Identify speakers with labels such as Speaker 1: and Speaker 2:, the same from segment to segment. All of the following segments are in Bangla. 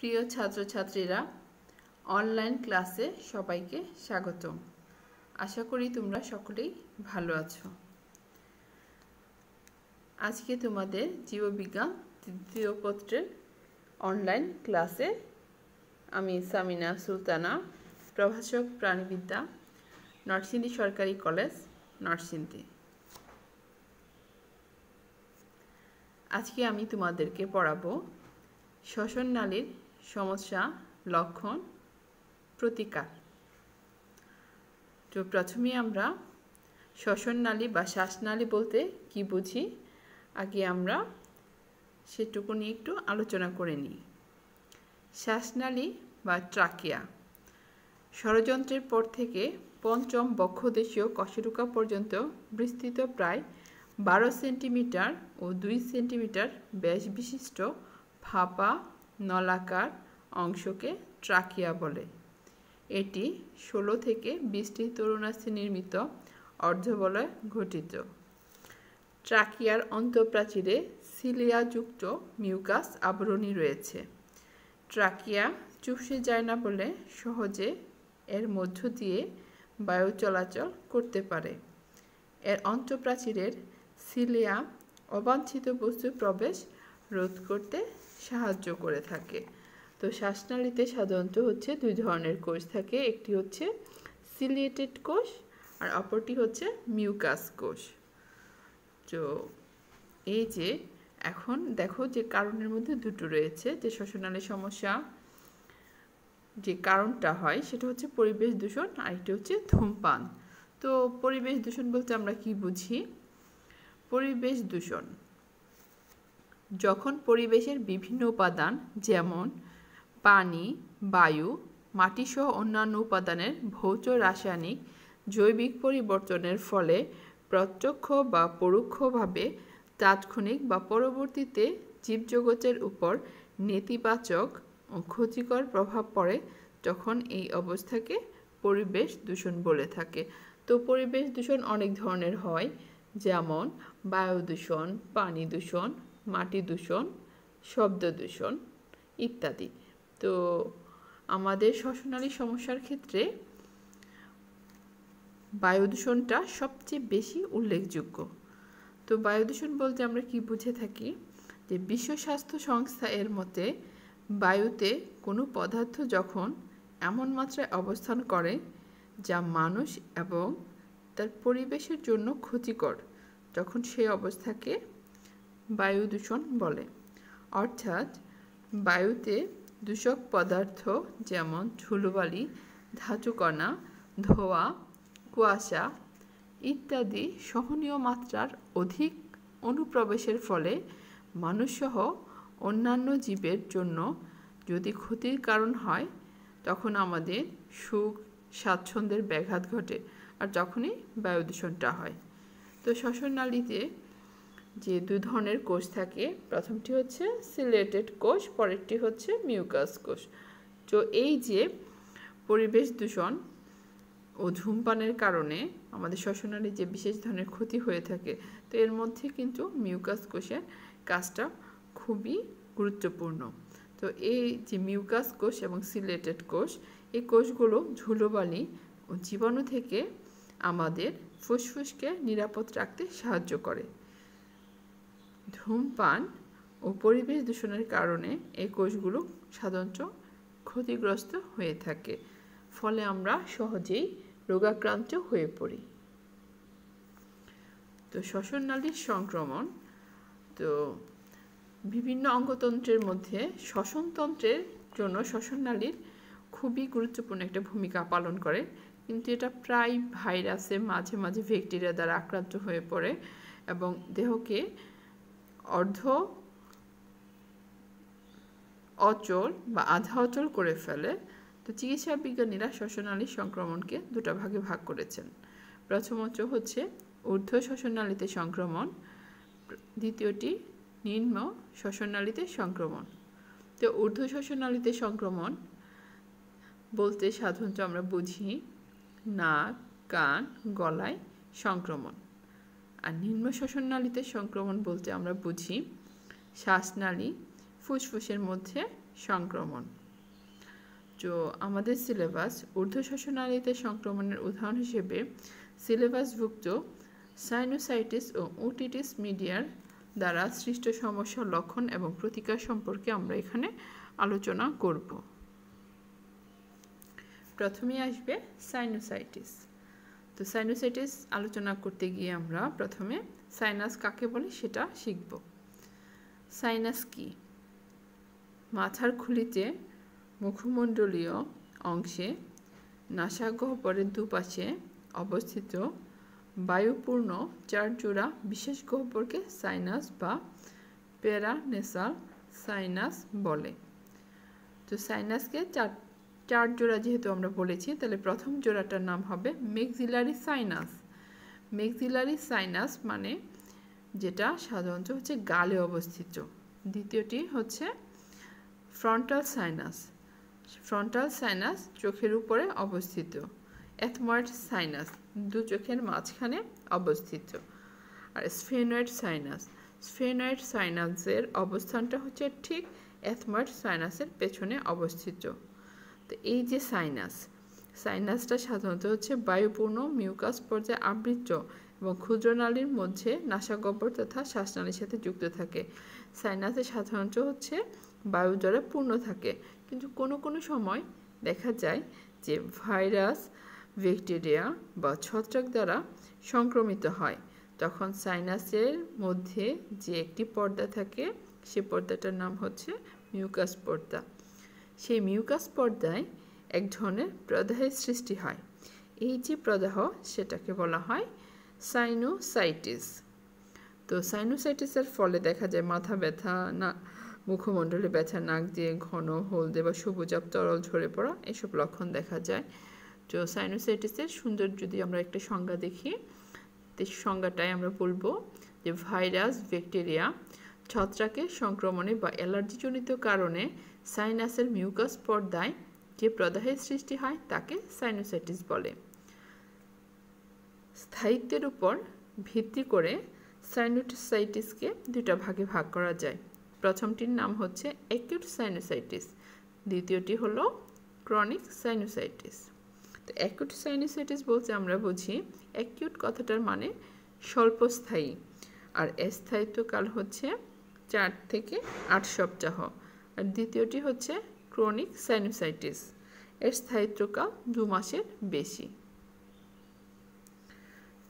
Speaker 1: প্রিয় ছাত্রছাত্রীরা, অনলাইন ক্লাসে সবাইকে স্বাগতম। আশা করি তোমরা সকলেই ভালো আছো। আজকে তোমাদের জীববিজ্ঞান তৃতীয় পত্রের অনলাইন ক্লাসে আমি সামিনা সুলতানা, প্রভাষক প্রাণীবিদ্যা, নরসিংদী সরকারি কলেজ, নরসিংদী। আজকে আমি তোমাদেরকে পড়াবো শ্বসননালীর সমস্যা, লক্ষণ, প্রতিকার। তো প্রথমে আমরা শ্বসননালী বা শ্বাসনালী বলতে কি বুঝি আগে আমরা সেটুকু নিয়ে একটু আলোচনা করে নিই। শ্বাসনালী বা ট্রাকিয়া ষড়যন্ত্রের পর থেকে পঞ্চম বক্ষদেশীয় কশেরুকা পর্যন্ত বিস্তৃত প্রায় 12 সেন্টিমিটার ও 2 সেন্টিমিটার ব্যাস বিশিষ্ট ফাঁপা নলাকার অংশকে ট্রাকিয়া বলে। এটি 16 থেকে 20টি তরুণাস্থি নির্মিত অর্ধবলয় গঠিত। ট্রাকিয়ার অন্তঃপ্রাচীরে সিলিয়াযুক্ত মিউকাস আবরণী রয়েছে। ট্রাকিয়া চুপসে যায় না বলে সহজে এর মধ্য দিয়ে বায়ু চলাচল করতে পারে। এর অন্তঃপ্রাচীরের সিলিয়া অবাঞ্ছিত বস্তু প্রবেশ রোধ করতে সাহায্য করে থাকে। তো শ্বাসনালীতে সাধারণত হচ্ছে দুই ধরনের কোষ থাকে, একটি হচ্ছে সিলিয়েটেড কোষ আর অপরটি হচ্ছে মিউকাস কোষ। তো এই যে এখন দেখো যে কারণের মধ্যে দুটো রয়েছে, যে শ্বসননালীর সমস্যা যে কারণটা হয় সেটা হচ্ছে পরিবেশ দূষণ আর একটি হচ্ছে ধূমপান। তো পরিবেশ দূষণ বলতে আমরা কি বুঝি? পরিবেশ দূষণ যখন পরিবেশের বিভিন্ন উপাদান যেমন পানি, বায়ু, মাটিসহ অন্যান্য উপাদানের ভৌত রাসায়নিক জৈবিক পরিবর্তনের ফলে প্রত্যক্ষ বা পরোক্ষভাবে তাৎক্ষণিক বা পরবর্তীতে জীবজগতের উপর নেতিবাচক ও ক্ষতিকর প্রভাব পড়ে, তখন এই অবস্থাকে পরিবেশ দূষণ বলে থাকে। তো পরিবেশ দূষণ অনেক ধরনের হয়, যেমন বায়ু দূষণ, পানি দূষণ, মাটি দূষণ, শব্দ দূষণ ইত্যাদি। তো আমাদের শ্বসননালীর সমস্যার ক্ষেত্রে বায়ু দূষণটা সবচেয়ে বেশি উল্লেখযোগ্য। তো বায়ু দূষণ বলতে আমরা কি বুঝে থাকি? যে বিশ্ব স্বাস্থ্য সংস্থা এর মতে বায়ুতে কোনো পদার্থ যখন এমন মাত্রায় অবস্থান করে যা মানুষ এবং তার পরিবেশের জন্য ক্ষতিকর, তখন সেই অবস্থাকে বায়ু দূষণ বলে। অর্থাৎ বায়ুতে দূষক পদার্থ যেমন ধুলোবালি, ধাতুকণা, ধোঁয়া, কুয়াশা ইত্যাদি সহনীয় মাত্রার অধিক অনুপ্রবেশের ফলে মানুষসহ অন্যান্য জীবের জন্য যদি ক্ষতির কারণ হয়, তখন আমাদের সুখ স্বাচ্ছন্দ্যের ব্যাঘাত ঘটে, আর তখনই বায়ু দূষণটা হয়। তো শ্বসননালীতে যে দুই ধরনের কোষ থাকে, প্রথমটি হচ্ছে সিলিয়েটেড কোষ, পরেরটি হচ্ছে মিউকাস কোষ। তো এই যে পরিবেশ দূষণ ও ধূমপানের কারণে আমাদের শ্বসননালীর যে বিশেষ ধরনের ক্ষতি হয়ে থাকে, তো এর মধ্যে কিন্তু মিউকাস কোষের কাজটা খুবই গুরুত্বপূর্ণ। তো এই যে মিউকাস কোষ এবং সিলিয়েটেড কোষ, এই কোষগুলো ধুলোবালি ও জীবাণু থেকে আমাদের ফুসফুসকে নিরাপদ রাখতে সাহায্য করে। ধূমপান ও পরিবেশ দূষণের কারণে এই কোষগুলো সাধারণত ক্ষতিগ্রস্ত হয়ে থাকে, ফলে আমরা সহজেই রোগাক্রান্ত হয়ে পড়ি। তো শ্বসননালীর সংক্রমণ, তো বিভিন্ন অঙ্গতন্ত্রের মধ্যে শ্বসনতন্ত্রের জন্য শ্বসননালীর খুবই গুরুত্বপূর্ণ একটা ভূমিকা পালন করে, কিন্তু এটা প্রায় ভাইরাসে মাঝে মাঝে ব্যাকটেরিয়া দ্বারা আক্রান্ত হয়ে পড়ে এবং দেহকে অর্ধ অচল বা আধা অচল করে ফেলে। তো চিকিৎসা বিজ্ঞানীরা শ্বসননালীর সংক্রমণকে দুটো ভাগে ভাগ করেছেন। প্রথমত হচ্ছে ঊর্ধ্ব শ্বসননালীতে সংক্রমণ, দ্বিতীয়টি নিম্ন শ্বসননালীতে সংক্রমণ। তো ঊর্ধ্ব শ্বসননালীতে সংক্রমণ বলতে সাধারণত আমরা বুঝি নাক, কান, গলায় সংক্রমণ। আর নিম্ন শ্বসননালীতে সংক্রমণ বলতে আমরা বুঝি শ্বাসনালী, ফুসফুসের মধ্যে সংক্রমণ। তো আমাদের সিলেবাস ঊর্ধ্বশ্বাসনালীতে সংক্রমণের উদাহরণ হিসেবে সিলেবাসভুক্ত সাইনোসাইটিস ও ওটিটিস মিডিয়ার দ্বারা সৃষ্ট সমস্যার লক্ষণ এবং প্রতিকার সম্পর্কে আমরা এখানে আলোচনা করব। প্রথমেই আসবে সাইনোসাইটিস। তো সাইনোসাইটিস আলোচনা করতে গিয়ে আমরা প্রথমে সাইনাস কাকে বলে সেটা শিখব। সাইনাস কি? মাথার খুলিতে মুখমণ্ডলীয় অংশে নাসাগহ্বরের দুপাশে অবস্থিত বায়ুপূর্ণ 4 জোড়া বিশেষ গহ্বরকে সাইনাস বা প্যারানেসাল সাইনাস বলে। তো সাইনাসকে 4 জোড়া যেহেতু আমরা বলেছি, তাহলে প্রথম জোড়াটার নাম হবে ম্যাক্সিলারি সাইনাস। ম্যাক্সিলারি সাইনাস মানে যেটা সাধারণত হচ্ছে গালে অবস্থিত। দ্বিতীয়টি হচ্ছে ফ্রন্টাল সাইনাস। ফ্রন্টাল সাইনাস চোখের উপরে অবস্থিত। এথময়েড সাইনাস দু চোখের মাঝখানে অবস্থিত। আর স্ফেনয়েড সাইনাস, স্ফেনয়েড সাইনাসের অবস্থানটা হচ্ছে ঠিক এথময়েড সাইনাসের পেছনে অবস্থিত। তো এই যে সাইনাসটা সাধারণত হচ্ছে বায়ুপূর্ণ মিউকাস পর্যায়ে আবৃত এবং ক্ষুদ্রনালীর মধ্যে নাসাগহ্বর তথা শ্বাসনালীর সাথে যুক্ত থাকে। সাইনাসে সাধারণত হচ্ছে বায়ু দ্বারা পূর্ণ থাকে, কিন্তু কোনো কোনো সময় দেখা যায় যে ভাইরাস, ব্যাকটেরিয়া বা ছত্রাক দ্বারা সংক্রমিত হয়। তখন সাইনাসের মধ্যে যে একটি পর্দা থাকে, সে পর্দাটার নাম হচ্ছে মিউকাস পর্দা। সেই মিউকাস পর্দায় এক ধরনের প্রদাহের সৃষ্টি হয়। এই যে প্রদাহ, সেটাকে বলা হয় সাইনোসাইটিস। তো সাইনোসাইটিসের ফলে দেখা যায় মাথা ব্যথা, মুখমণ্ডলে ব্যথা, নাক দিয়ে ঘন হলদে বা সবুজাভ তরল ঝরে পড়া, এসব লক্ষণ দেখা যায়। তো সাইনোসাইটিসের সুন্দর যদি আমরা একটা সংজ্ঞা দেখি, তো সংজ্ঞাটাই আমরা বলবো যে ভাইরাস, ব্যাকটেরিয়া, ছত্রাকের সংক্রমণে বা অ্যালার্জিজনিত কারণে সাইনাসের মিউকাস পর্দায় যে প্রদাহের সৃষ্টি হয় তাকে সাইনোসাইটিস বলে। স্থায়িত্বের উপর ভিত্তি করে সাইনোসাইটিসকে দুটা ভাগে ভাগ করা যায়। প্রথমটির নাম হচ্ছে অ্যাকিউট সাইনোসাইটিস, দ্বিতীয়টি হলো ক্রনিক সাইনোসাইটিস। তো অ্যাকিউট সাইনোসাইটিস বলতে আমরা বুঝি, অ্যাকিউট কথাটার মানে স্বল্পস্থায়ী, আর স্থায়িত্বকাল হচ্ছে 4 থেকে 8 সপ্তাহ। আর দ্বিতীয়টি হচ্ছে ক্রনিক সাইনোসাইটিস, এর স্থায়িত্বকাল 2 মাসের বেশি।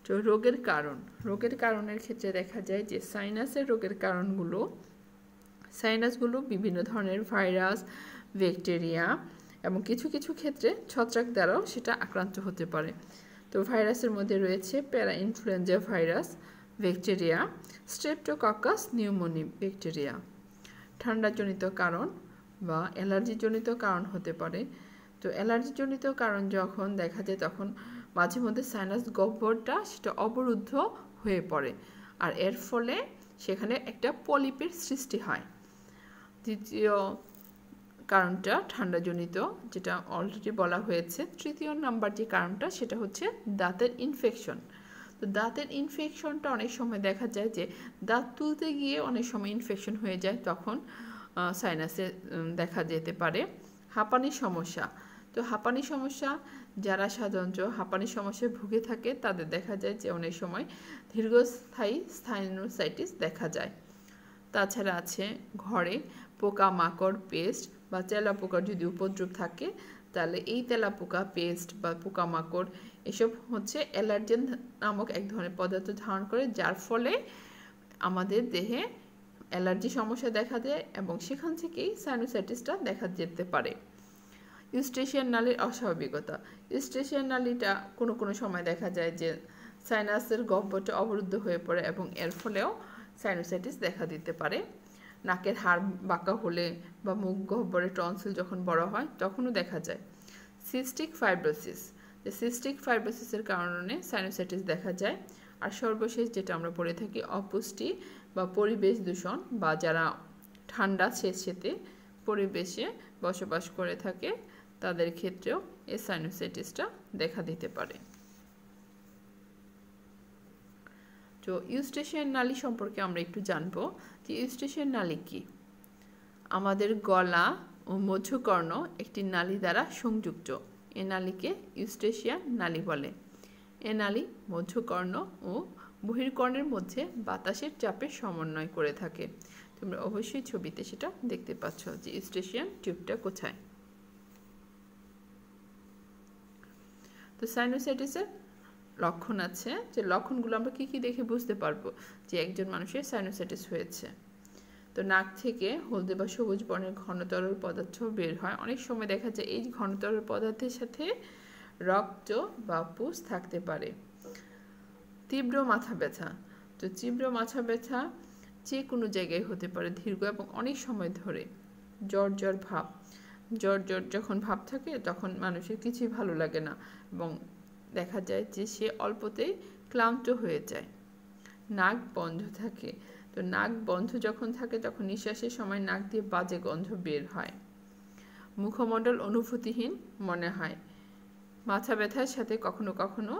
Speaker 1: তো রোগের কারণের ক্ষেত্রে দেখা যায় যে সাইনাসের রোগের সাইনাসগুলো বিভিন্ন ধরনের ভাইরাস, ব্যাকটেরিয়া এবং কিছু কিছু ক্ষেত্রে ছত্রাক দ্বারাও সেটা আক্রান্ত হতে পারে। তো ভাইরাসের মধ্যে রয়েছে parainfluenza virus, bacteria streptococcus pneumoniae bacteria. ঠান্ডাজনিত কারণ বা অ্যালার্জিজনিত কারণ হতে পারে। তো অ্যালার্জিজনিত কারণ যখন দেখা যায়, তখন মাঝে মধ্যে সাইনাস গহ্বরটা সেটা অবরুদ্ধ হয়ে পড়ে, আর এর ফলে সেখানে একটা পলিপের সৃষ্টি হয়। দ্বিতীয় কারণটা ঠান্ডাজনিত, যেটা অলরেডি বলা হয়েছে। তৃতীয় নাম্বার যে কারণটা, সেটা হচ্ছে দাঁতের ইনফেকশন। তো দাঁতের ইনফেকশনটা অনেক সময় দেখা যায় যে দাঁত তুলতে গিয়ে অনেক সময় ইনফেকশন হয়ে যায়, তখন সাইনাসে দেখা যেতে পারে। হাঁপানির সমস্যা, তো হাঁপানির সমস্যা যারা সাধারণত হাঁপানির সমস্যায় ভুগে থাকে, তাদের দেখা যায় যে অনেক সময় দীর্ঘস্থায়ী সাইনোসাইটিস দেখা যায়। তাছাড়া আছে ঘরে পোকামাকড়, পেস্ট বা তেলাপোকার যদি উপদ্রব থাকে, তাহলে এই তেলাপোকা, পেস্ট বা পোকামাকড় এসব হচ্ছে অ্যালার্জেন নামক এক ধরনের পদার্থ ধারণ করে, যার ফলে আমাদের দেহে অ্যালার্জি সমস্যা দেখা দেয় এবং সেখান থেকেই সাইনোসাইটিসটা দেখা যেতে পারে। ইউস্টেশিয়ান নালীর অস্বাভাবিকতা, ইউস্টেশিয়ান নালীটা কোনো কোনো সময় দেখা যায় যে সাইনাসের গহ্বরটা অবরুদ্ধ হয়ে পড়ে এবং এর ফলেও সাইনোসাইটিস দেখা দিতে পারে। নাকের হাড় বাঁকা হলে বা মুখ গহ্বরে টনসিল যখন বড় হয়, তখনও দেখা যায়। সিস্টিক ফাইব্রোসিস, যে সিস্টিক ফাইব্রোসিসের কারণে সাইনোসাইটিস দেখা যায়। আর সর্বশেষ যেটা আমরা পড়ে থাকি, অপুষ্টি বা পরিবেশ দূষণ, বা যারা ঠান্ডা স্যাঁতসেঁতে পরিবেশে বসবাস করে থাকে, তাদের ক্ষেত্রেও এই সাইনোসাইটিসটা দেখা দিতে পারে। তো ইউস্টেশিয়ান নালী সম্পর্কে আমরা একটু জানবো যে ইউস্টেশিয়ান নালী কি। আমাদের গলা ও মধ্যকর্ণ একটি নালী দ্বারা সংযুক্ত। এ নালীকে ইউস্টেশিয়ান নালী বলে। এ নালী মধ্যকর্ণ ও বহির্কর্ণের মধ্যে বাতাসের চাপের সমন্বয় করে থাকে। তোমরা অবশ্যই ছবিতে সেটা দেখতে পাচ্ছ যে ইউস্টেশিয়ান টিউবটা কোথায়। তো সাইনোসাইটিসের লক্ষণ আছে, যে লক্ষণগুলো আমরা কি কি দেখে বুঝতে পারবো যে একজন মানুষের সাইনোসাইটিস হয়েছে। তো নাক থেকে হলদে বা সবুজ বর্ণের ঘন তরল পদার্থ বের হয়। অনেক সময় দেখা যায় এই ঘন তরল পদার্থের সাথে রক্ত বা পুষ থাকতে পারে। তীব্র মাথা ব্যথা, তো তীব্র মাথা ব্যথা যে কোনো জায়গায় হতে পারে, দীর্ঘ এবং অনেক সময় ধরে। জ্বর ভাব, জ্বর যখন ভাব থাকে তখন মানুষের কিছুই ভালো লাগে না এবং দেখা যায় যে সে অল্পতেই ক্লান্ত হয়ে যায়। নাক বন্ধ থাকে, তো নাক বন্ধ যখন থাকে তখন নিঃশ্বাসের সময় নাক দিয়ে বাজে গন্ধ বের হয়। মুখমণ্ডল অনুভূতিহীন মনে হয়। মাথা ব্যথার সাথে কখনো কখনো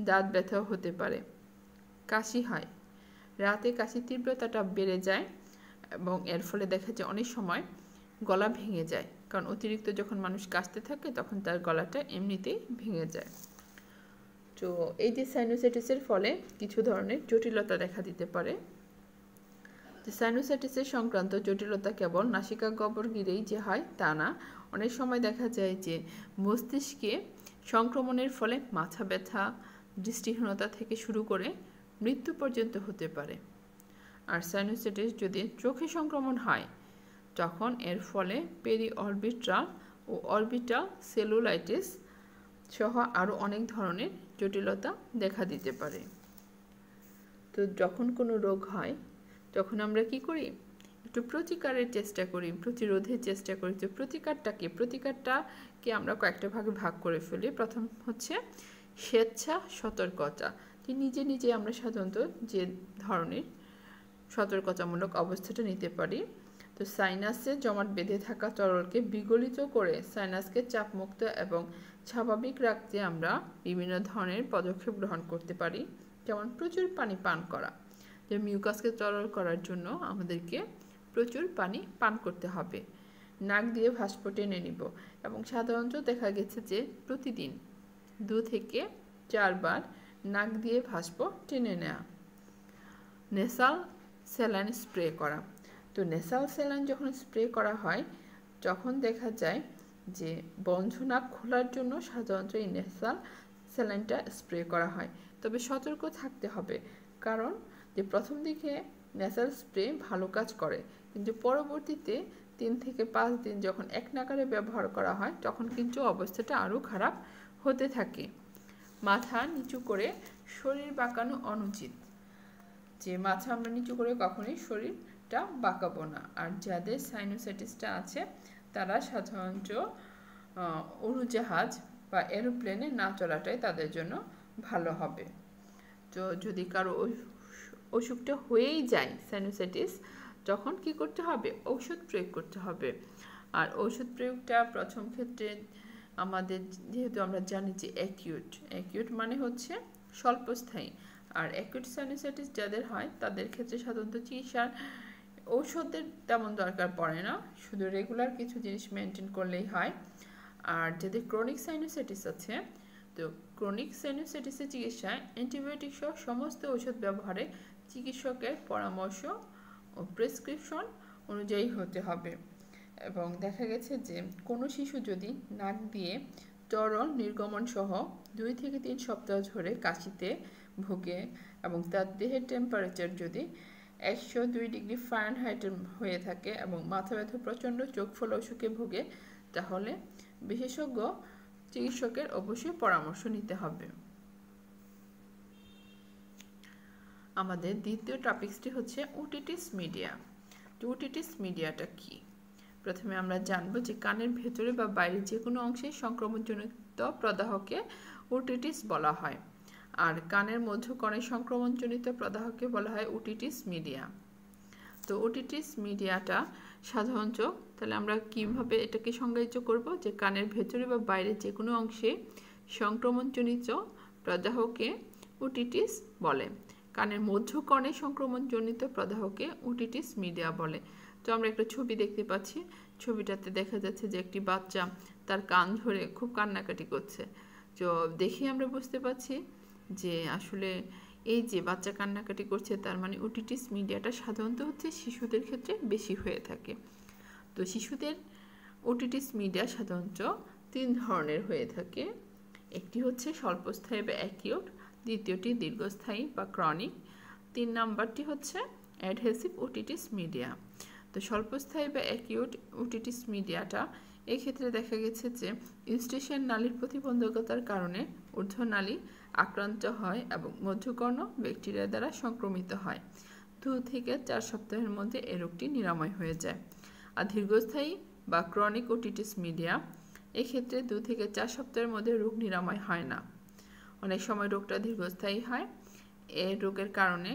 Speaker 1: দাঁত ব্যথাও হতে পারে। কাশি হয়, রাতে কাশির তীব্রতাটা বেড়ে যায় এবং এর ফলে দেখা যায় অনেক সময় গলা ভেঙে যায়, কারণ অতিরিক্ত যখন মানুষ কাশতে থাকে তখন তার গলাটা এমনিতেই ভেঙে যায়। তো এই যে সাইনোসাইটিসের ফলে কিছু ধরনের জটিলতা দেখা দিতে পারে। সাইনোসাইটিসের সংক্রান্ত জটিলতা কেবল নাসিকা গহ্বর ঘিরেই যে হয় তা না, অনেক সময় দেখা যায় যে মস্তিষ্কে সংক্রমণের ফলে মাথা ব্যথা, দৃষ্টিহীনতা থেকে শুরু করে মৃত্যু পর্যন্ত হতে পারে। আর সাইনোসাইটিস যদি চোখে সংক্রমণ হয় তখন এর ফলে পেরিঅরবিটাল ও অরবিটাল সেলুলাইটিস সহ আরও অনেক ধরনের জটিলতা দেখা দিতে পারে। তো যখন কোনো রোগ হয় তখন আমরা কি করি, একটু প্রতিকারের চেষ্টা করি, প্রতিরোধের চেষ্টা করি। তো প্রতিকারটাকে আমরা কয়েকটা ভাগে ভাগ করে ফেলি। প্রথম হচ্ছে স্বেচ্ছা সতর্কতা, যে নিজে আমরা সাধারণত যে ধরনের সতর্কতামূলক অবস্থাটা নিতে পারি। তো সাইনাসে জমাট বেঁধে থাকা তরলকে বিগলিত করে সাইনাসকে চাপমুক্ত এবং স্বাভাবিক রাখতে আমরা বিভিন্ন ধরনের পদক্ষেপ গ্রহণ করতে পারি, যেমন প্রচুর পানি পান করা। যে মিউকাসকে তরল করার জন্য আমাদেরকে প্রচুর পানি পান করতে হবে। নাক দিয়ে ভাস্প টেনে নিব এবং সাধারণত দেখা গেছে যে প্রতিদিন 2 থেকে 4 বার নাক দিয়ে ভাস্প টেনে নেওয়া। নেসাল স্যালাইন স্প্রে করা, তো নেসাল স্যালাইন যখন স্প্রে করা হয় তখন দেখা যায় যে বন্ধ নাক খোলার জন্য সাধারণত এই নেসাল স্যালাইনটা স্প্রে করা হয়। তবে সতর্ক থাকতে হবে, কারণ যে প্রথম দিকে নেসাল স্প্রে ভালো কাজ করে, কিন্তু পরবর্তীতে 3 থেকে 5 দিন যখন এক নাগারে ব্যবহার করা হয় তখন কিন্তু অবস্থাটা আরও খারাপ হতে থাকে। মাথা নিচু করে শরীর বাঁকানো অনুচিত, যে মাথা আমরা নিচু করে কখনোই শরীরটা বাঁকাবো না। আর যাদের সাইনোসাইটিসটা আছে তারা সাধারণত উড়োজাহাজ বা এরোপ্লেনে না চলাটাই তাদের জন্য ভালো হবে। তো যদি কারো অসুখটা হয়েই যায় সাইনোসাইটিস, তখন কি করতে হবে, ঔষধ প্রয়োগ করতে হবে। আর ঔষধ প্রয়োগটা প্রথম ক্ষেত্রে আমাদের, যেহেতু আমরা জানি যে অ্যাকিউট মানে হচ্ছে স্বল্পস্থায়ী, আর অ্যাকিউট সাইনোসাইটিস যাদের হয় তাদের ক্ষেত্রে সাধারণত চিকিৎসার ঔষধের তেমন দরকার পড়ে না, শুধু রেগুলার কিছু জিনিস মেনটেন করলেই হয়। আর যাদের ক্রনিক সাইনোসাইটিস আছে, তো ক্রনিক সাইনোসাইটিসের চিকিৎসায় অ্যান্টিবায়োটিক সহ সমস্ত ঔষধ ব্যবহারে চিকিৎসকের পরামর্শ ও প্রেসক্রিপশন অনুযায়ী হতে হবে। এবং দেখা গেছে যে কোনো শিশু যদি নাক দিয়ে তরল নির্গমন সহ 2 থেকে 3 সপ্তাহ ধরে কাশিতে ভোগে এবং তার দেহের টেম্পারেচার যদি 102 ডিগ্রি ফারেনহাইটের হয়ে থাকে এবং মাথা ব্যথা প্রচণ্ড চোখ ফোলা অসুখে ভোগে, তাহলে বিশেষজ্ঞ চিকিৎসকের অবশ্যই পরামর্শ নিতে হবে। আমাদের দ্বিতীয় টপিকসটি হচ্ছে ওটিটিস মিডিয়া। ওটিটিস মিডিয়াটা কি? প্রথমে আমরা জানবো যে কানের ভেতরে বা বাইরে যে কোনো অংশে সংক্রমণজনিত প্রদাহকে ওটিটিস বলা হয়, আর কানের মধ্যকর্ণে সংক্রমণজনিত প্রদাহকে বলা হয় ওটিটিস মিডিয়া। তো ওটিটিস মিডিয়াটা সাধারণত, তাহলে আমরা কিভাবে এটাকে সংজ্ঞায়িত করব, যে কানের ভেতরে বা বাইরে যে কোনো অংশে সংক্রমণজনিত প্রদাহকে ওটিটিস বলে। কানের মধ্যকর্ণে সংক্রমণজনিত প্রদাহকে ওটিটিস মিডিয়া বলে। তো আমরা একটা ছবি দেখতে পাচ্ছি, ছবিটাতে দেখা যাচ্ছে যে একটি বাচ্চা তার কান ধরে খুব কান্নাকাটি করছে। তো দেখে আমরা বুঝতে পারছি যে আসলে এই যে বাচ্চা কান্নাকাটি করছে তার মানে ওটিটিস মিডিয়াটা সাধারণত হচ্ছে শিশুদের ক্ষেত্রে বেশি হয়ে থাকে। তো শিশুদের ওটিটিস মিডিয়া সাধারণত 3 ধরনের হয়ে থাকে। একটি হচ্ছে স্বল্পস্থায়ী বা অ্যাকিউট, দ্বিতীয়টি দীর্ঘস্থায়ী বা ক্রনিক, 3 নাম্বারটি হচ্ছে অ্যাডহেসিভ ওটিটিস মিডিয়া। তো স্বল্পস্থায়ী বা অ্যাকিউট ওটিটিস মিডিয়াটা এক্ষেত্রে দেখা গেছে যে ইউস্টেশিয়ান নালীর প্রতিবন্ধকতার কারণে ঊর্ধ্বনালী আক্রান্ত হয় এবং মধ্যকর্ণ ব্যাকটেরিয়া দ্বারা সংক্রমিত হয়। 2 থেকে 4 সপ্তাহের মধ্যে এই রোগটি নিরাময় হয়ে যায়। আর দীর্ঘস্থায়ী বা ক্রনিক ওটিটিস মিডিয়া এক্ষেত্রে 2 থেকে 4 সপ্তাহের মধ্যে রোগ নিরাময় হয় না। অনেক সময় রোগটা দীর্ঘস্থায়ী হয়। এই রোগের কারণে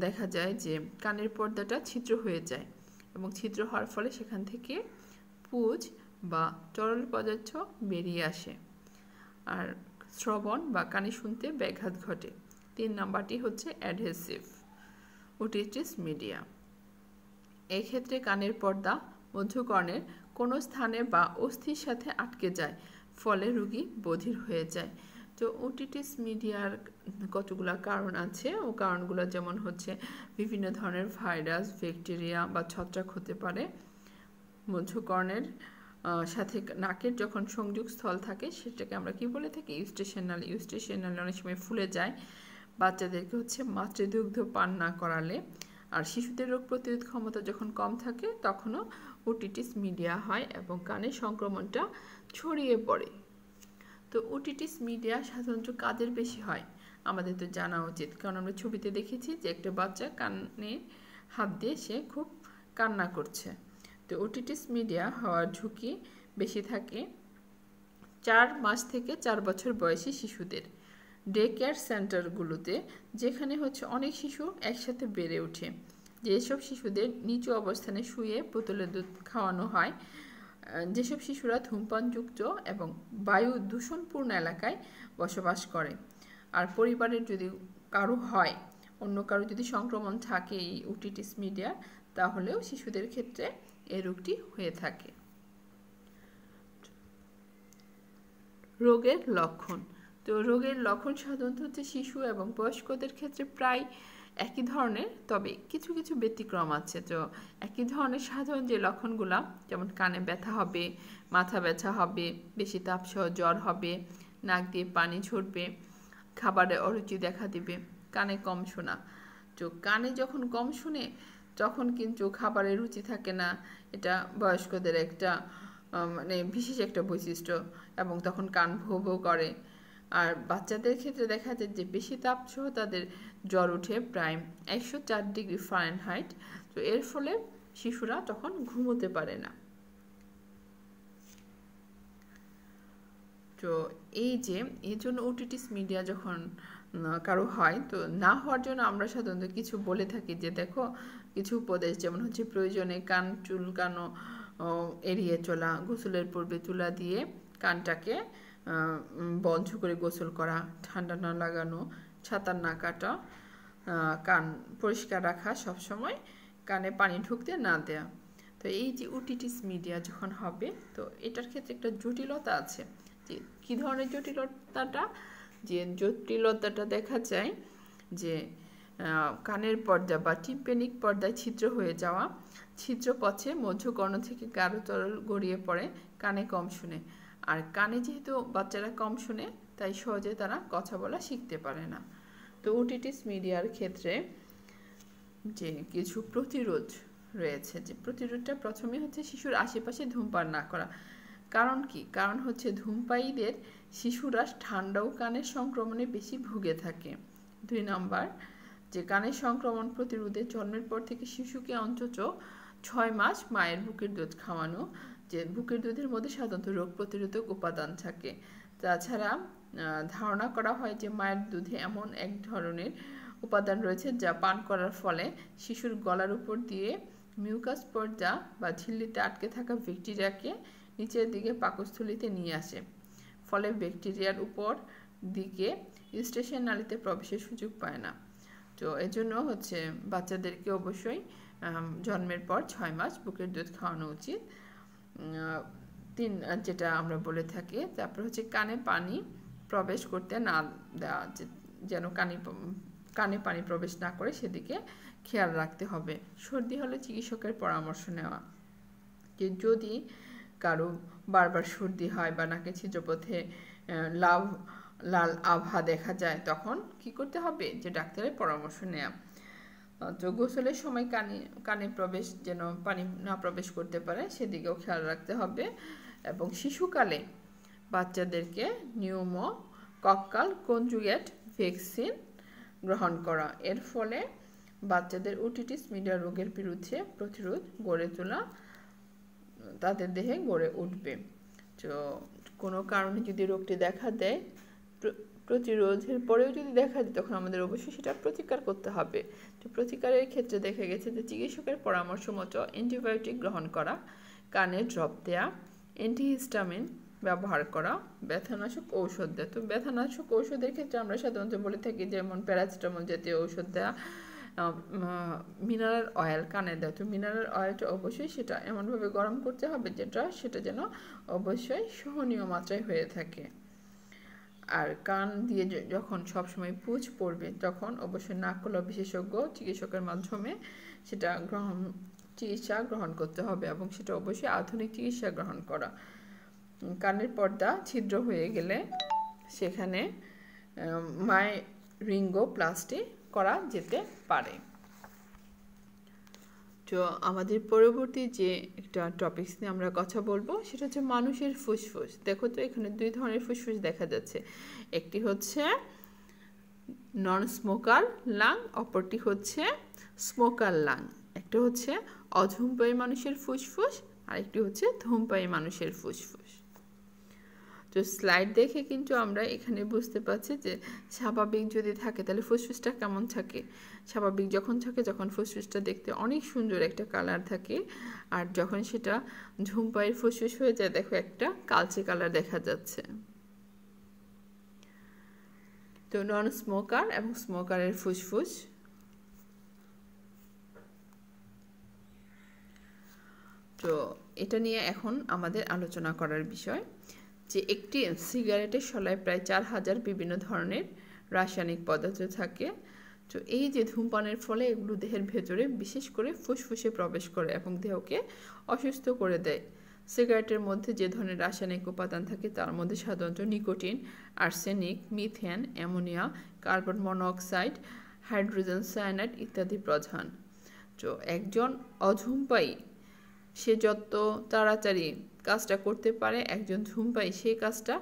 Speaker 1: দেখা যায় যে কানের পর্দাটা ছিদ্র হয়ে যায় এবং ছিদ্র হওয়ার ফলে সেখান থেকে পুঁজ বা তরল পদার্থ বেরিয়ে আসে আর শ্রবণ বা কানে শুনতে ব্যাঘাত ঘটে। 3 নাম্বারটি হচ্ছে অ্যাডহেসিভ ওটিটিস মিডিয়া। এই ক্ষেত্রে কানের পর্দা মধ্যকর্ণের কোনো স্থানে বা অস্থির সাথে আটকে যায়, ফলে রোগী বধির হয়ে যায়। তো ওটিটিস মিডিয়ার কতগুলো কারণ আছে, ও কারণগুলো যেমন হচ্ছে বিভিন্ন ধরনের ভাইরাস, ব্যাকটেরিয়া বা ছত্রাক হতে পারে। মধ্যকর্ণের সাথে নাকের যখন সংযোগ স্থল থাকে সেটাকে আমরা কি বলে থাকি? ইউস্টেশিয়ান নালী। ইউস্টেশিয়ান নালী অনেক সময় ফুলে যায়। বাচ্চাদেরকে হচ্ছে মাতৃদুগ্ধ পান না করালে, আর শিশুদের রোগ প্রতিরোধ ক্ষমতা যখন কম থাকে তখনও ওটিটিস মিডিয়া হয় এবং কানে সংক্রমণটা ছড়িয়ে পড়ে। তো ওটিটিস মিডিয়া সাধারণত কাদের বেশি হয় আমাদের তো জানা উচিত, কারণ আমরা ছবিতে দেখেছি যে একটা বাচ্চা কানে হাত দিয়ে সে খুব কান্না করছে। তো ওটিটিস মিডিয়া হওয়ার ঝুঁকি বেশি থাকে 4 মাস থেকে 4 বছর বয়সী শিশুদের। ডে কেয়ার সেন্টারগুলোতে যেখানে হচ্ছে অনেক শিশু একসাথে বেড়ে ওঠে, যেসব শিশুদের নিচু অবস্থানে শুয়ে বোতলে দুধ খাওয়ানো হয়, যেসব শিশুরা ধূমপানযুক্ত এবং বায়ু দূষণপূর্ণ এলাকায় বসবাস করে, আর পরিবারের যদি কারো হয়, অন্য কারো যদি সংক্রমণ থাকে এই ওটিটিস মিডিয়া, তাহলেও শিশুদের ক্ষেত্রে এই রোগটি হয়ে থাকে। রোগের লক্ষণ। তো রোগের লক্ষণ সাধারণত হচ্ছে শিশু এবং বয়স্কদের ক্ষেত্রে প্রায় একই ধরনের, তবে কিছু কিছু ব্যতিক্রম আছে। তো একই ধরনের সাধারণ যে লক্ষণগুলো, যেমন কানে ব্যথা হবে, মাথা ব্যথা হবে, বেশি তাপসহ জ্বর হবে, নাক দিয়ে পানি ঝরবে, খাবারে অরুচি দেখা দিবে, কানে কম শোনা। তো কানে যখন কম শুনে তখন কিন্তু খাবারের রুচি থাকে না, এটা বয়স্কদের একটা মানে বিশেষ একটা বৈশিষ্ট্য, এবং তখন কান ভোঁ ভোঁ করে। আর বাচ্চাদের ক্ষেত্রে দেখা যায় যে বেশি তাপসহ তাদের জ্বর ওঠে প্রায় 104 ডিগ্রি ফারেনহাইট। তো এর ফলে শিশুরা তখন ঘুমোতে পারে না। তো এই যে এর জন্য ওটিটিস মিডিয়া যখন কারো হয়, তো না হওয়ার জন্য আমরা সাধারণত কিছু বলে থাকি যে দেখো কিছু উপদেশ, যেমন হচ্ছে প্রয়োজনে কান চুলকানো এড়িয়ে চলা, গোসলের পূর্বে তুলা দিয়ে কানটাকে বন্ধ করে গোসল করা, ঠান্ডা না লাগানো, ছাতা না কাটা, কান পরিষ্কার রাখা, সবসময় কানে পানি ঢুকতে না দেয়া। তো এই যে ওটিটিস মিডিয়া যখন হবে, তো এটার ক্ষেত্রে একটা জটিলতা আছে। যে কী ধরনের জটিলতাটা? যে জটিলতাটা দেখা যায় যে কানের পর্দা বা টিম্প্যানিক পর্দায় ছিদ্র হয়ে যাওয়া, ছিদ্র পথে মধ্যকর্ণ থেকে গাঢ় তরল গড়িয়ে পড়ে, কানে কম শুনে। আর কানে যেহেতু বাচ্চারা কম শুনে, তাই সহজে তারা কথা বলা শিখতে পারে না। তো ওটিটিস মিডিয়ার ক্ষেত্রে যে কিছু প্রতিরোধ রয়েছে, যে প্রতিরোধটা প্রথমে হচ্ছে শিশুর আশেপাশে ধূমপান না করা। কারণ কি? কারণ হচ্ছে ধূমপায়ীদের শিশুরা ঠান্ডা ও কানের সংক্রমণে বেশি ভুগে থাকে। 2 নাম্বার, যে কানের সংক্রমণ প্রতিরোধে জন্মের পর থেকে শিশুকে অন্তত 6 মাস মায়ের বুকের দুধ খাওয়ানো, যে বুকের দুধের মধ্যে সাধারণত রোগ প্রতিরোধক উপাদান থাকে। তাছাড়া ধারণা করা হয় যে মায়ের দুধে এমন এক ধরনের উপাদান রয়েছে যা পান করার ফলে শিশুর গলার উপর দিয়ে মিউকাস পর্দা বা ঝিল্লিতে আটকে থাকা ব্যাকটেরিয়াকে নিচের দিকে পাকস্থলীতে নিয়ে আসে, ফলে ব্যাকটেরিয়ার উপর দিকে ইউস্টেশিয়ান নালীতে প্রবেশের সুযোগ পায় না। তো এজন্য হচ্ছে বাচ্চাদেরকে অবশ্যই জন্মের পর 6 মাস বুকের দুধ খাওয়ানো উচিত। যেটা আমরা বলে থাকি। তারপর হচ্ছে কানে পানি প্রবেশ করতে না দেওয়া, যেন কানে পানি প্রবেশ না করে সেদিকে খেয়াল রাখতে হবে। সর্দি হলে চিকিৎসকের পরামর্শ নেওয়া। যে যদি কারো বারবার সর্দি হয় বা নাকে ছিদ্রপথে লাল আভা দেখা যায়, তখন কি করতে হবে? যে ডাক্তারের পরামর্শ নেওয়া। তো গোসলের সময় কানে প্রবেশ যেন পানি না প্রবেশ করতে পারে সেদিকেও খেয়াল রাখতে হবে। এবং শিশুকালে বাচ্চাদেরকে নিউমোকক্কাল কনজুগেট ভ্যাকসিন গ্রহণ করা। এর ফলে বাচ্চাদের ওটিটিস মিডিয়া রোগের বিরুদ্ধে প্রতিরোধ গড়ে তোলা তাদের দেহে গড়ে উঠবে। তো কোনো কারণে যদি রোগটি দেখা দেয়, প্রতিরোধের পরেও যদি দেখা যায়, তখন আমাদের অবশ্যই সেটা প্রতিকার করতে হবে। তো প্রতিকারের ক্ষেত্রে দেখা গেছে যে চিকিৎসকের পরামর্শ মতো অ্যান্টিবায়োটিক গ্রহণ করা, কানে ড্রপ দেয়া, অ্যান্টিহিস্টামিন ব্যবহার করা, ব্যথানাশক ঔষধ দেওয়া। তো ব্যথানাশক ঔষধের ক্ষেত্রে আমরা সাধারণত বলে থাকি যেমন প্যারাসিটামল জাতীয় ঔষধ দেওয়া, মিনারেল অয়েল কানে দেওয়া। তো মিনারেল অয়েলটা অবশ্যই সেটা এমনভাবে গরম করতে হবে সেটা যেন অবশ্যই সহনীয় মাত্রায় হয়ে থাকে। আর কান দিয়ে যখন সবসময় পুঁজ পড়বে, তখন অবশ্যই নাক গলা বিশেষজ্ঞ চিকিৎসকের মাধ্যমে সেটা চিকিৎসা গ্রহণ করতে হবে এবং সেটা অবশ্যই আধুনিক চিকিৎসা গ্রহণ করা। কানের পর্দা ছিদ্র হয়ে গেলে সেখানে মাইরিঙ্গোপ্লাস্টি করা যেতে পারে। তো আমাদের পরবর্তী যে একটা টপিকস নিয়ে আমরা কথা বলবো সেটা হচ্ছে মানুষের ফুসফুস। দেখো তো এখানে 2 ধরনের ফুসফুস দেখা যাচ্ছে। একটি হচ্ছে নন স্মোকার লাং, অপরটি হচ্ছে স্মোকার লাং। একটা হচ্ছে অধূমপায়ী মানুষের ফুসফুস আর একটি হচ্ছে ধূমপায়ী মানুষের ফুসফুস। তো স্লাইড দেখে কিন্তু আমরা এখানে বুঝতে পারছি যে স্বাভাবিক যদি থাকে তাহলে ফুসফুসটা কেমন থাকে। স্বাভাবিক যখন থাকে, যখন ফুসফুসটা দেখতে অনেক সুন্দর একটা কালার থাকে, আর যখন সেটা ধূমপায়ীর ফুসফুস হয়ে যায়, দেখো একটা কালচে কালার দেখা যাচ্ছে। তো নন স্মোকার এবং স্মোকারের ফুসফুস। তো এটা নিয়ে এখন আমাদের আলোচনা করার বিষয় যে একটি সিগারেটের শলায় প্রায় 4000 বিভিন্ন ধরনের রাসায়নিক পদার্থ থাকে। তো এই যে ধূমপানের ফলে এগুলো দেহের ভেতরে বিশেষ করে ফুসফুসে প্রবেশ করে এবং দেহকে অসুস্থ করে দেয়। সিগারেটের মধ্যে যে ধরনের রাসায়নিক উপাদান থাকে তার মধ্যে সাধারণত nicotine, arsenic, methane, ammonia, carbon monoxide, hydrogen cyanide ইত্যাদি প্রধান। তো একজন অধূমপায়ী সে যত তাড়াতাড়ি কাজটা করতে পারে, একজন ধূমপায়ী সেই কাজটা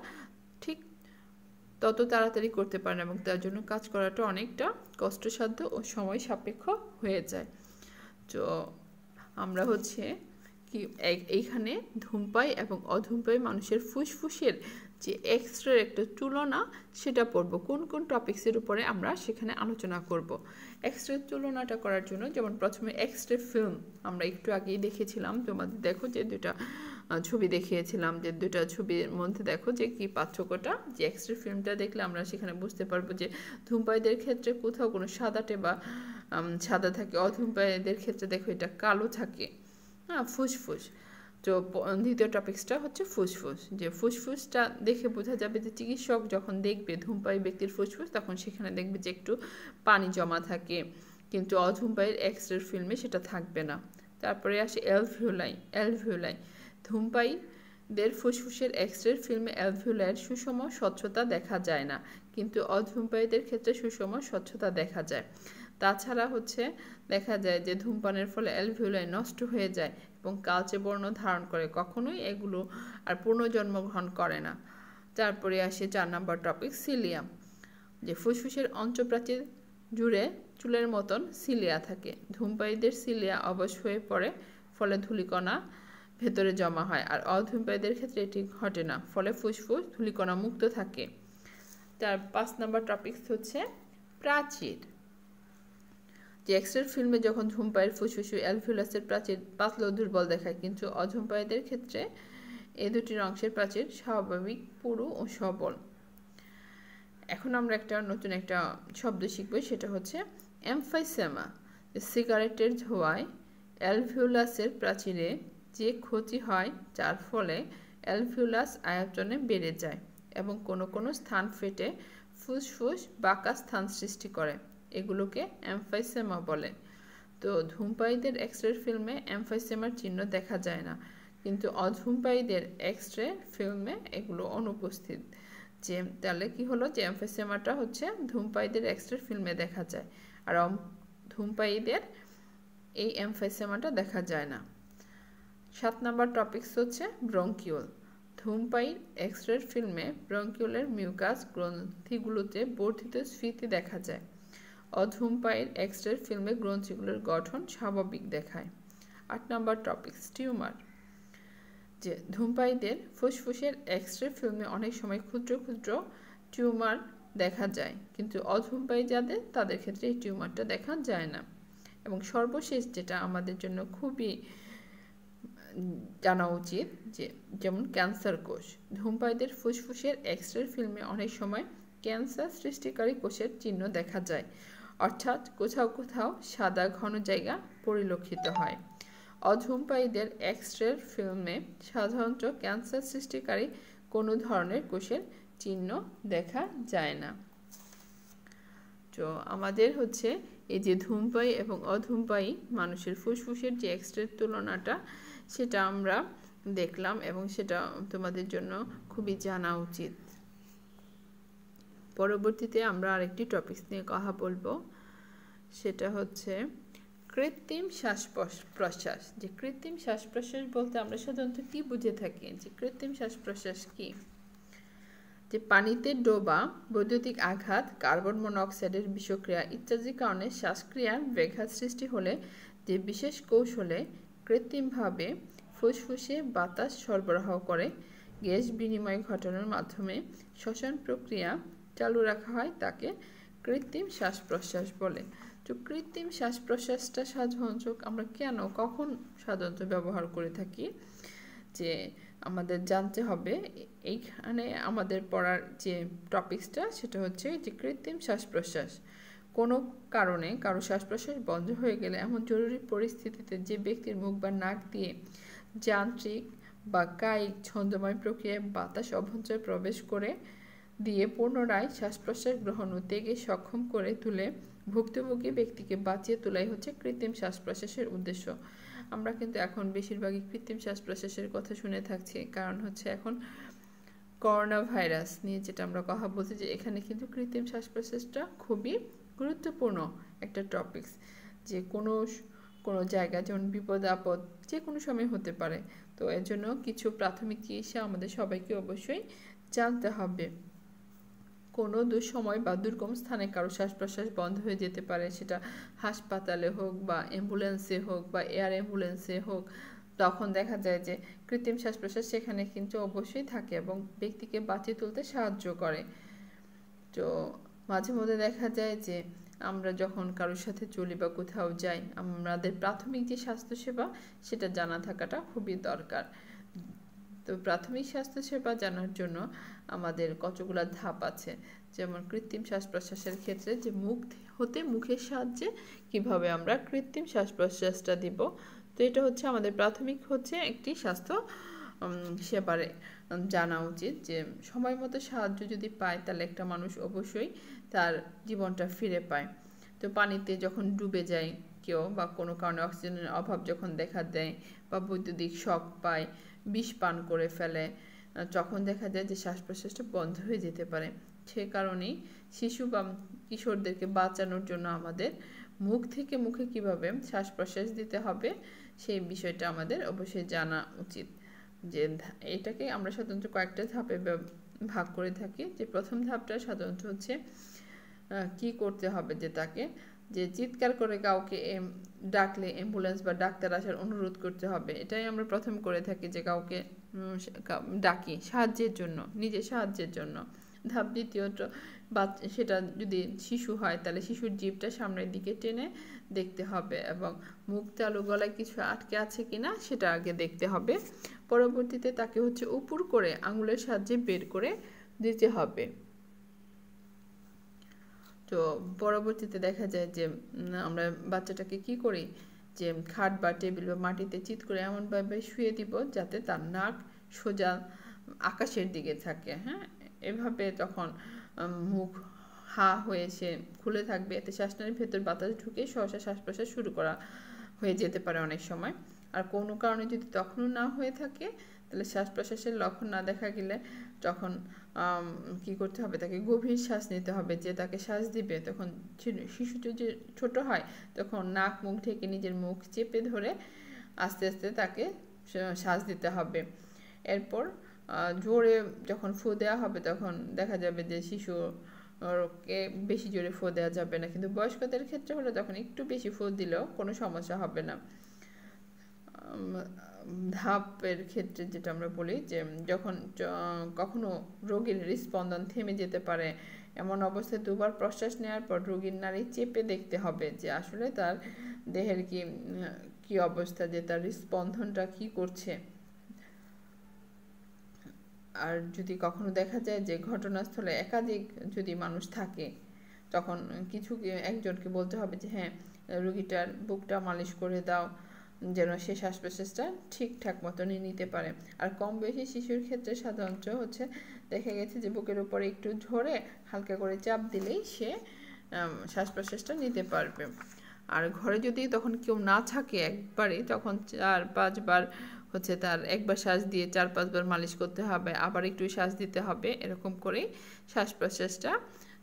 Speaker 1: ঠিক তত তাড়াতাড়ি করতে পারে এবং তার জন্য কাজ করাটা অনেকটা কষ্টসাধ্য ও সময় সাপেক্ষ হয়ে যায়। তো আমরা হচ্ছে কি এইখানে ধূমপায়ী এবং অধূমপায়ী মানুষের ফুসফুসের যে এক্সরের একটা তুলনা সেটা পড়ব। কোন কোন টপিক্সের উপরে আমরা সেখানে আলোচনা করব। এক্সরে তুলনাটা করার জন্য যেমন প্রথমে এক্সরে ফিল্ম আমরা একটু আগেই দেখেছিলাম, তোমাদের দেখো যে 2টা ছবি দেখিয়েছিলাম, যে 2টা ছবির মধ্যে দেখো যে কি পার্থক্যটা। যে এক্সরে ফিল্মটা দেখলে আমরা সেখানে বুঝতে পারবো যে ধূমপায়ীদের ক্ষেত্রে কোথাও কোনো সাদাটে বা সাদা থাকে, অধূমপায়ীদের ক্ষেত্রে দেখো এটা কালো থাকে। ফুসফুস। তো দ্বিতীয় টপিক্সটা হচ্ছে ফুসফুস। যে ফুসফুসটা দেখে বোঝা যাবে যে চিকিৎসক যখন দেখবে ধূমপায়ী ব্যক্তির ফুসফুস, তখন সেখানে দেখবে যে একটু পানি জমা থাকে, কিন্তু অধূমপায়ীর এক্সরের ফিল্মে সেটা থাকবে না। তারপরে আসে অ্যালভিওলাই। ধূমপায়ীদের ফুসফুসের এক্সরের ফিল্মে অ্যালভিওলাইয়ের সুষম স্বচ্ছতা দেখা যায় না, কিন্তু অধূমপায়ীদের ক্ষেত্রে সুষম স্বচ্ছতা দেখা যায়। তাছাড়া হচ্ছে দেখা যায় যে ধূমপানের ফলে অ্যালভিওলাই নষ্ট হয়ে যায় এবং কালচে বর্ণ ধারণ করে, কখনোই এগুলো আর পুনর্জন্মগ্রহণ করে না। তারপরে আসে 4 নম্বর টপিক সিলিয়া। যে ফুসফুসের অন্তঃপ্রাচীর জুড়ে চুলের মতন সিলিয়া থাকে। ধূমপায়ীদের সিলিয়া অবশ হয়ে পড়ে, ফলে ধূলিকণা ভেতরে জমা হয়, আর অধূমপায়ীদের ক্ষেত্রে এটি ঘটে না, ফলে ফুসফুস ধূলিকণা মুক্ত থাকে। তার 5 নম্বর টপিকস হচ্ছে প্রাচীর। যে এক্সরের ফিল্মে যখন ধূমপায়ীর ফুসফুস অ্যালভিওলাসের প্রাচীর পাতলা ও দুর্বল দেখায়, কিন্তু অধূমপায়ীদের ক্ষেত্রে এই দুটির অংশের প্রাচীর স্বাভাবিক, পুরু ও সবল। এখন আমরা নতুন একটা শব্দ শিখব, সেটা হচ্ছে এমফাইসেমা, সিগারেটের ধোঁয়ায় অ্যালভিওলাসের প্রাচীরে যে ক্ষতি হয় যার ফলে অ্যালভিওলাস আয়তনে বেড়ে যায় এবং কোনো কোনো স্থান ফেটে ফুসফুস বাঁকা স্থান সৃষ্টি করে, এগুলোকে এমফাইসেমা বলে। তো ধূমপায়ীদের এক্স-রে ফিল্মে এমফাইসেমার চিহ্ন দেখা যায় না, কিন্তু অধূমপায়ীদের এক্স-রে ফিল্মে এগুলো অনুপস্থিত। যে তাহলে কি হলো, যে এমফাইসেমাটা হচ্ছে ধূমপায়ীদের এক্স-রে ফিল্মে দেখা যায়, আর ধূমপায়ীদের এই এমফাইসেমাটা দেখা যায় না। 7 নম্বর টপিকস হচ্ছে ব্রঙ্কিউল। ধূমপায়ীর এক্স-রে ফিল্মে ব্রঙ্কিউলের মিউকাস গ্রন্থিগুলোতে বর্ধিত স্ফীতি দেখা যায়। অধূমপায়ীর এক্স-রে ফিল্মে গ্রন্থিগুলোর গঠন স্বাভাবিক দেখায়। 8 নম্বর টপিকস টিউমার। যে ধূমপায়ীদের ফুসফুসের এক্স-রে ফিল্মে অনেক সময় ক্ষুদ্র ক্ষুদ্র টিউমার দেখা যায়, কিন্তু অধূমপায়ী যাদের তাদের ক্ষেত্রে এই টিউমারটা দেখা যায় না। এবং সর্বশেষ যেটা আমাদের জন্য খুবই জানা উচিত, যে যেমন ক্যান্সার কোষ। ধূমপায়ীদের ফুসফুসের এক্স-রে ফিল্মে অনেক সময় ক্যান্সার সৃষ্টিকারী কোষের চিহ্ন দেখা যায়, অর্থাৎ কোথাও কোথাও সাদা ঘন জায়গা পরিলক্ষিত হয়। অধূমপায়ীদের এক্স-রে ফিল্মে সাধারণত ক্যান্সার সৃষ্টিকারী কোনো ধরনের কোষের চিহ্ন দেখা যায় না। তো আমাদের হচ্ছে এই যে ধূমপায়ী এবং অধূমপায়ী মানুষের ফুসফুসের যে এক্স-রে তুলনাটা, সেটা আমরা দেখলাম এবং সেটা তোমাদের জন্য খুবই জানা উচিত। পরবর্তীতে আমরা আরেকটি টপিকস নিয়ে কথা বলবো, সেটা হচ্ছে কৃত্রিম শ্বাস প্রশ্বাস। যে কৃত্রিম শ্বাস প্রশ্বাস বলতে আমরা সাধারণত কি বুঝে থাকি, যে কৃত্রিম শ্বাস প্রশ্বাস কি? যে পানিতে ডোবা, বৈদ্যুতিক আঘাত, কার্বন মনোক্সাইডের বিষক্রিয়া ইত্যাদির কারণে শ্বাসক্রিয়ার ব্যাঘাত সৃষ্টি হলে যে বিশেষ কৌশলে কৃত্রিমভাবে ফুসফুসে বাতাস সরবরাহ করে গ্যাস বিনিময় ঘটানোর মাধ্যমে শ্বসন প্রক্রিয়া চালু রাখা হয় তাকে কৃত্রিম শ্বাস প্রশ্বাস বলে। তো কৃত্রিম শ্বাস প্রশ্বাসটা সাধারণত আমরা কখন সাধারণত ব্যবহার করে থাকি, যে আমাদের জানতে হবে। এইখানে আমাদের পড়ার যে টপিকসটা সেটা হচ্ছে যে কৃত্রিম শ্বাস প্রশ্বাস। কোনো কারণে কারো শ্বাস প্রশ্বাস বন্ধ হয়ে গেলে এমন জরুরি পরিস্থিতিতে যে ব্যক্তির মুখ বা নাক দিয়ে যান্ত্রিক বা কায়িক ছন্দময় প্রক্রিয়ায় বাতাস অভ্যন্তরে প্রবেশ করে দিয়ে পুনরায় শ্বাস প্রশ্বাস গ্রহণ ও ত্যাগে সক্ষম করে তুলে ভুক্তভোগী ব্যক্তিকে বাঁচিয়ে তোলাই হচ্ছে কৃত্রিম শ্বাস প্রশ্বাসের উদ্দেশ্য। আমরা কিন্তু এখন বেশিরভাগই কৃত্রিম শ্বাস প্রশ্বাসের কথা শুনে থাকছি, কারণ হচ্ছে এখন করোনা ভাইরাস নিয়ে যেটা আমরা কথা বলছি, যে এখানে কিন্তু কৃত্রিম শ্বাস প্রশ্বাসটা খুবই গুরুত্বপূর্ণ একটা টপিকস। যে কোনো জায়গায় যেমন বিপদ আপদ যে কোনো সময় হতে পারে, তো এর জন্য কিছু প্রাথমিক চিকিৎসা আমাদের সবাইকে অবশ্যই জানতে হবে। কোনো দুঃসময় বা দুর্গম স্থানে কারো শ্বাস প্রশ্বাস বন্ধ হয়ে যেতে পারে, সেটা হাসপাতালে হোক বা অ্যাম্বুলেন্সে হোক বা এয়ার অ্যাম্বুলেন্সে হোক, তখন দেখা যায় যে কৃত্রিম শ্বাস প্রশ্বাস সেখানে কিন্তু অবশ্যই থাকে এবং ব্যক্তিকে বাঁচিয়ে তুলতে সাহায্য করে। তো মাঝে মধ্যে দেখা যায় যে আমরা যখন কারোর সাথে চলি বা কোথাও যাই, আমাদের প্রাথমিক যে স্বাস্থ্যসেবা সেটা জানা থাকাটা খুবই দরকার। তো প্রাথমিক স্বাস্থ্যসেবা জানার জন্য আমাদের কতগুলো ধাপ আছে, যেমন কৃত্রিম শ্বাস প্রশ্বাসের ক্ষেত্রে যে মুখ হতে মুখের সাহায্যে কিভাবে আমরা কৃত্রিম শ্বাস প্রশ্বাসটা দিব। তো এটা হচ্ছে আমাদের প্রাথমিক একটি স্বাস্থ্য সেবারে জানা উচিত, যে সময় মতো সাহায্য যদি পায় তাহলে একটা মানুষ অবশ্যই তার জীবনটা ফিরে পায়। তো পানিতে যখন ডুবে যায় কেউ বা কোনো কারণে অক্সিজেনের অভাব যখন দেখা দেয় বা বৈদ্যুতিক শক পায়, বিষ পান করে ফেলে, তখন দেখা যায় যে শ্বাস প্রশ্বাসটা বন্ধ হয়ে যেতে পারে। সে কারণেই শিশু বা কিশোরদেরকে বাঁচানোর জন্য আমাদের মুখ থেকে মুখে কিভাবে শ্বাস প্রশ্বাস দিতে হবে সেই বিষয়টা আমাদের অবশ্যই জানা উচিত। যে এটাকে আমরা সাধারণত কয়েকটা ধাপে ভাগ করে থাকি। যে প্রথম ধাপটা সাধারণত হচ্ছে কি করতে হবে, যে তাকে যে চিৎকার করে কাউকে ডাকলে অ্যাম্বুলেন্স বা ডাক্তার আসার অনুরোধ করতে হবে। এটাই আমরা প্রথম করে থাকি, যে কাউকে ডাকি সাহায্যের জন্য, নিজের সাহায্যের জন্য। ধাপ দ্বিতীয়টা, বা সেটা যদি শিশু হয় তাহলে শিশুর জিভটা সামনের দিকে টেনে দেখতে হবে এবং মুখ চালু গলায় কিছু আটকে আছে কিনা সেটা আগে দেখতে হবে। পরবর্তীতে তাকে উপর করে আঙুলের সাহায্যে বের করে দিতে হবে। তো পরবর্তীতে দেখা যায় যে আমরা বাচ্চাটাকে কি করি, যে খাট বা টেবিল বা মাটিতে চিৎ করে এমনভাবে শুয়ে দিব যাতে তার নাক সোজা আকাশের দিকে থাকে। হ্যাঁ, এভাবে তখন মুখ হা হয়ে সে খুলে থাকবে, এতে শ্বাসনালীর ভেতর বাতাস ঢুকে সহসা শ্বাস প্রশ্বাস শুরু করা হয়ে যেতে পারে অনেক সময়। আর কোনো কারণে যদি তখনও না হয়ে থাকে, তাহলে শ্বাস প্রশ্বাসের লক্ষণ না দেখা গেলে তখন কি করতে হবে, তাকে গভীর শ্বাস নিতে হবে। যে তাকে শ্বাস দিবে তখন শিশু যদি ছোট হয় তখন নাক মুখ ঢেকে নিজের মুখ চেপে ধরে আস্তে আস্তে তাকে শ্বাস দিতে হবে। এরপর জোরে যখন ফু দেওয়া হবে তখন দেখা যাবে যে শিশুকে বেশি জোরে ফু দেওয়া যাবে না, কিন্তু বয়স্কদের ক্ষেত্রে হলে তখন একটু বেশি ফু দিলেও কোনো সমস্যা হবে না। ধাপের ক্ষেত্রে যেটা আমরা বলি যে যখন কখনো রোগীর হৃদস্পন্দন থেমে যেতে পারে, এমন অবস্থায় দুবার প্রশ্বাস নেওয়ার পর রোগীর নাড়ি চেপে দেখতে হবে যে আসলে তার দেহের কি অবস্থা, যে তার হৃদস্পন্দনটা কি করছে। আর যদি কখনো দেখা যায় যে ঘটনাস্থলে একাধিক যদি মানুষ থাকে, তখন একজনকে বলতে হবে যে হ্যাঁ, রোগীটার বুকটা মালিশ করে দাও যেন সে শ্বাস প্রশ্বাসটা ঠিকঠাক মতনই নিতে পারে। আর কম বেশি শিশুর ক্ষেত্রে সাধারণত দেখা গেছে যে বুকের উপরে একটু ধরে হালকা করে চাপ দিলেই সে শ্বাস প্রশ্বাসটা নিতে পারবে। আর ঘরে যদি তখন কেউ না থাকে একবারে, তখন 4-5 বার তার একবার শ্বাস দিয়ে 4-5 বার মালিশ করতে হবে, আবার একটু শ্বাস দিতে হবে, এরকম করে শ্বাস প্রশ্বাসটা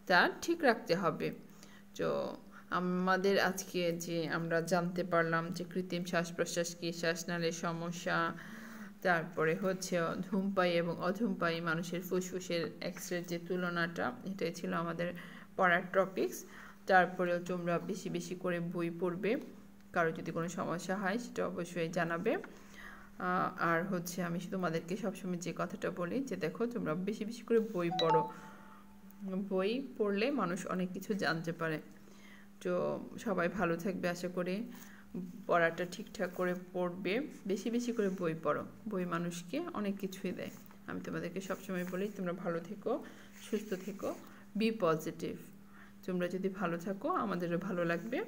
Speaker 1: তার ঠিক রাখতে হবে। তো আমাদের আজকে যে আমরা জানতে পারলাম যে কৃত্রিম শ্বাস প্রশ্বাস কি, শ্বাসনালীর সমস্যা, তারপরে ধূমপায়ী এবং অধূমপায়ী মানুষের ফুসফুসের এক্সরে যে তুলনাটা, এটাই ছিল আমাদের পড়ার টপিকস। তারপরেও তোমরা বেশি বেশি করে বই পড়বে, কারো যদি কোনো সমস্যা হয় সেটা অবশ্যই জানাবে। আর আমি তোমাদেরকে সবসময় যে কথাটা বলি যে দেখো, তোমরা বেশি বেশি করে বই পড়ো, বই পড়লে মানুষ অনেক কিছু জানতে পারে। তো সবাই ভালো থাকবে আশা করি, পড়াটা ঠিকঠাক করে পড়বে, বেশি বেশি করে বই পড়ো, বই মানুষকে অনেক কিছুই দেয়। আমি তোমাদেরকে সবসময় বলি তোমরা ভালো থেকো, সুস্থ থেকো, বি পজিটিভ। তোমরা যদি ভালো থাকো আমাদেরও ভালো লাগবে,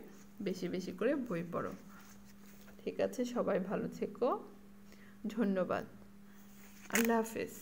Speaker 1: বেশি বেশি করে বই পড়ো। ঠিক আছে, সবাই ভালো থেকো, ধন্যবাদ, আল্লাহ হাফেজ।